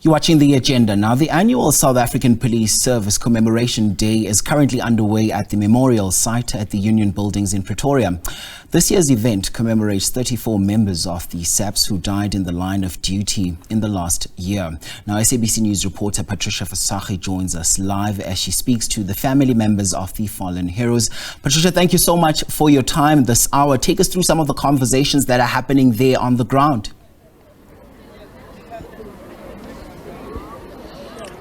You're watching The Agenda. Now, the annual South African Police Service Commemoration Day is currently underway at the memorial site at the Union Buildings in Pretoria. This year's event commemorates 34 members of the SAPS who died in the line of duty in the last year. Now, SABC News reporter Patricia Visagie joins us live as she speaks to the family members of the fallen heroes. Patricia, thank you so much for your time this hour. Take us through some of the conversations that are happening there on the ground.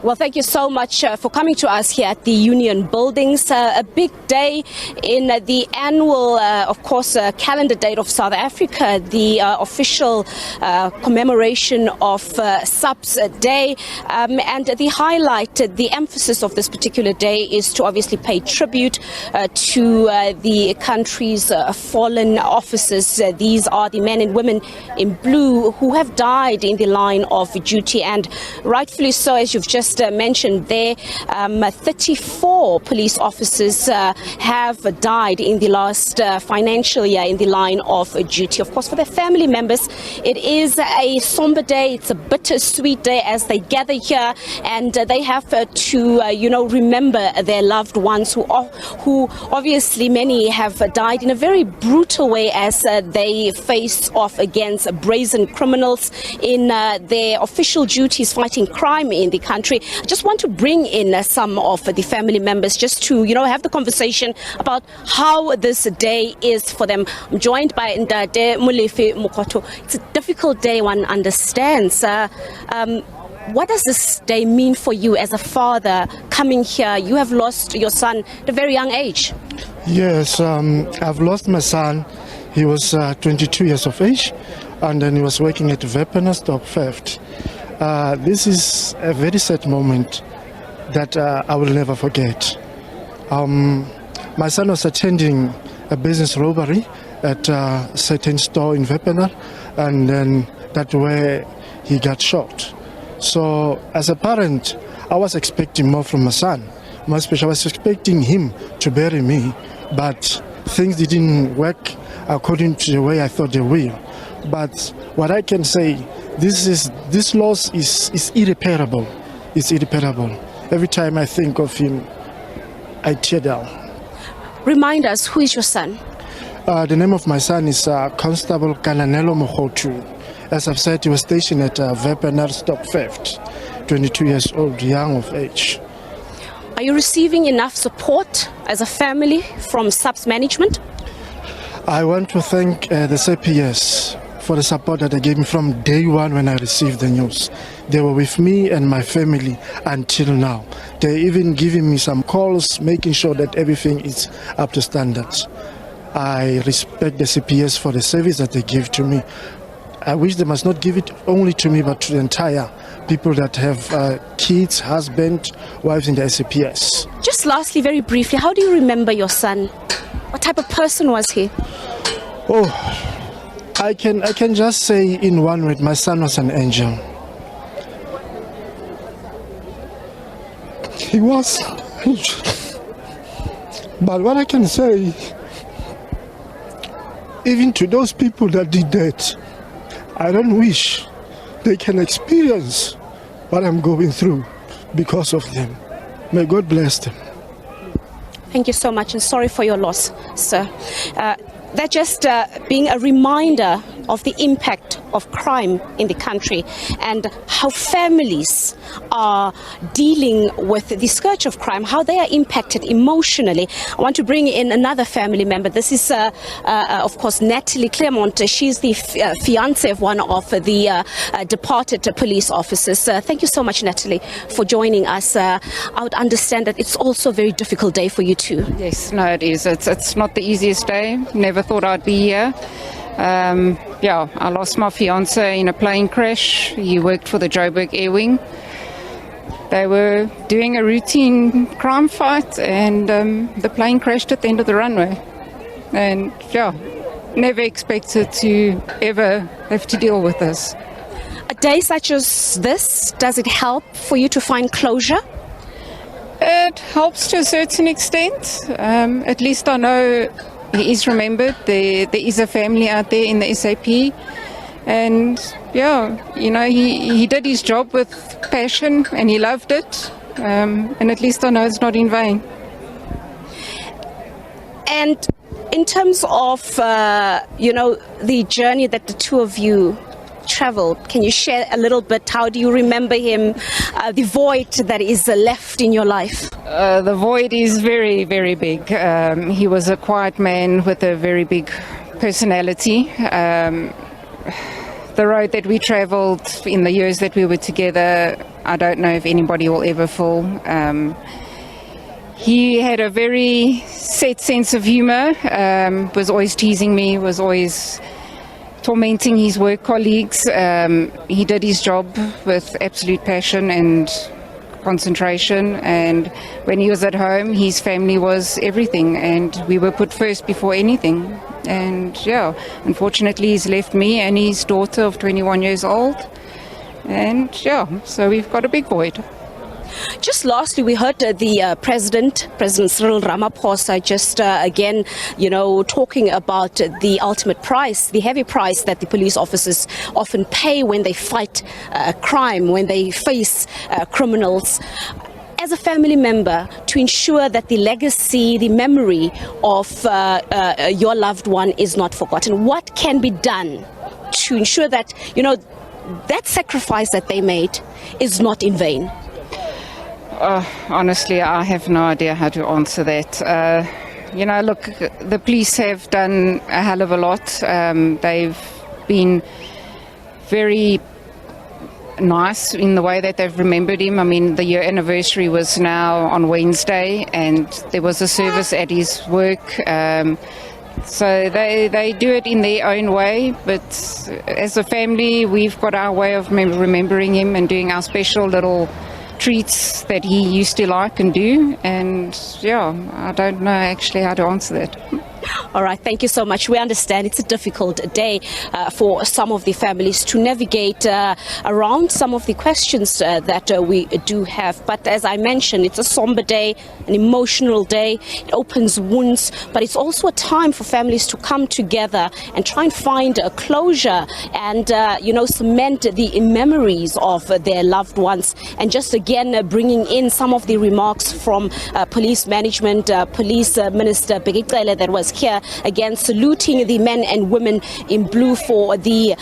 Well, thank you so much for coming to us here at the Union Buildings. A big day in the annual, calendar date of South Africa, the official commemoration of SAPS Day. And the highlight, the emphasis of this particular day is to obviously pay tribute to the country's fallen officers. These are the men and women in blue who have died in the line of duty, and rightfully so, as you've just mentioned there, 34 police officers have died in the last financial year in the line of duty. Of course, for their family members, it is a somber day. It's a bittersweet day as they gather here, and they have to, remember their loved ones who obviously many have died in a very brutal way as they face off against brazen criminals in their official duties fighting crime in the country. I just want to bring in some of the family members just to, have the conversation about how this day is for them. I'm joined by Ndade Molefe Mokoto. It's a difficult day, one understands. What does this day mean for you as a father coming here? You have lost your son at a very young age. Yes, I've lost my son. He was 22 years of age, and then he was working at Weapon Stop Theft. This is a very sad moment that I will never forget. My son was attending a business robbery at a certain store in Wepener, and then that's where he got shot. So as a parent, I was expecting more from my son. More especially, I was expecting him to bury me, but things didn't work according to the way I thought they will. But what I can say, this loss is irreparable. It's irreparable. Every time I think of him, I tear down. Remind us, who is your son? The name of my son is Constable Kananelo Mohotu. As I've said, he was stationed at Weapon Stop Theft, 22 years old, young of age. Are you receiving enough support as a family from SAPS management? I want to thank the SAPS for the support that they gave me from day one when I received the news. They were with me and my family until now. They're even giving me some calls, making sure that everything is up to standards. I respect the CPS for the service that they give to me. I wish they must not give it only to me, but to the entire people that have kids, husband, wives in the SAPS. Just lastly, very briefly, how do you remember your son? What type of person was he? I can just say in one word, my son was an angel. He was an angel. But what I can say, even to those people that did that, I don't wish they can experience what I'm going through because of them. May God bless them. Thank you so much, and sorry for your loss, sir. That just being a reminder of the impact of crime in the country and how families are dealing with the scourge of crime, how they are impacted emotionally. I want to bring in another family member. This is, of course, Natalie Claremont. She's the fiance of one of the departed police officers. Thank you so much, Natalie, for joining us. I would understand that it's also a very difficult day for you too. Yes, no, it is. It's not the easiest day. Never thought I'd be here. I lost my fiance in a plane crash. He worked for the Joburg Air Wing. They were doing a routine crime fight, and the plane crashed at the end of the runway. And never expected to ever have to deal with this. A day such as this, does it help for you to find closure? It helps to a certain extent. At least I know he is remembered. There is a family out there in the SAP. And yeah, he did his job with passion and he loved it. And at least I know it's not in vain. And in terms of, the journey that the two of you traveled, can you share a little bit? How do you remember him, the void that is left in your life? The void is very, very big. He was a quiet man with a very big personality. The road that we traveled in the years that we were together, I don't know if anybody will ever fall. He had a very set sense of humor, was always teasing me, was always tormenting his work colleagues. He did his job with absolute passion and concentration, and when he was at home, his family was everything, and we were put first before anything. And yeah, unfortunately he's left me and his daughter of 21 years old, and yeah, so we've got a big void. Just lastly, we heard the President Cyril Ramaphosa just again, talking about the ultimate price, the heavy price that the police officers often pay when they fight crime, when they face criminals. As a family member, to ensure that the legacy, the memory of your loved one is not forgotten, what can be done to ensure that, that sacrifice that they made is not in vain? Honestly, I have no idea how to answer that. Look, the police have done a hell of a lot. They've been very nice in the way that they've remembered him. I mean, the year anniversary was now on Wednesday, and there was a service at his work. So they do it in their own way, but as a family, we've got our way of remembering him and doing our special little treats that he used to like and do. And yeah, I don't know actually how to answer that. All right, thank you so much. We understand it's a difficult day for some of the families to navigate around some of the questions that we do have. But as I mentioned, it's a somber day, an emotional day. It opens wounds, but it's also a time for families to come together and try and find a closure and, cement the memories of their loved ones. And just again, bringing in some of the remarks from police management, Police Minister Begicele that was here, again saluting the men and women in blue for the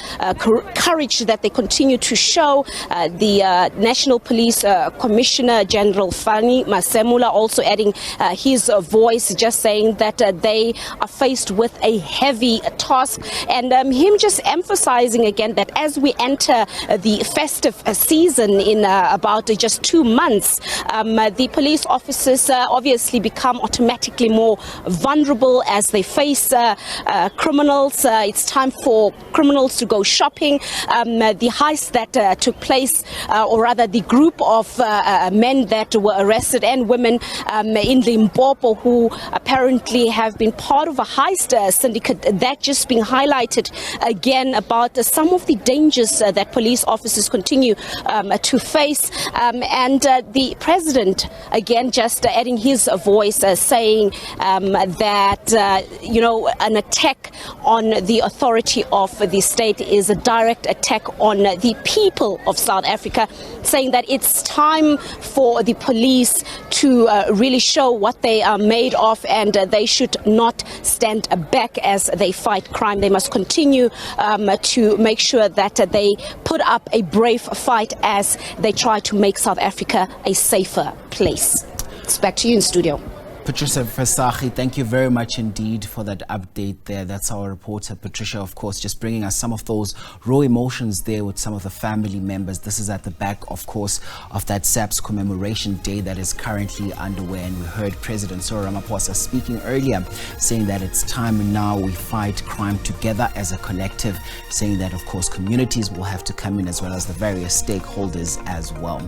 courage that they continue to show. The National Police Commissioner General Fani Masemula also adding his voice, just saying that they are faced with a heavy task, and him just emphasizing again that as we enter the festive season in about just 2 months, the police officers obviously become automatically more vulnerable as they face criminals. It's time for criminals to go shopping. The heist that took place, or rather the group of men that were arrested and women in Limpopo who apparently have been part of a heist syndicate, that just being highlighted again about some of the dangers that police officers continue to face. And the president again just adding his voice, saying that an attack on the authority of the state is a direct attack on the people of South Africa, saying that it's time for the police to really show what they are made of, and they should not stand back as they fight crime. They must continue to make sure that they put up a brave fight as they try to make South Africa a safer place. It's back to you in studio. Patricia Visagie, thank you very much indeed for that update there. That's our reporter, Patricia, of course, just bringing us some of those raw emotions there with some of the family members. This is at the back, of course, of that SAPS Commemoration Day that is currently underway. And we heard President Cyril Ramaphosa speaking earlier, saying that it's time now we fight crime together as a collective, saying that, of course, communities will have to come in as well as the various stakeholders as well.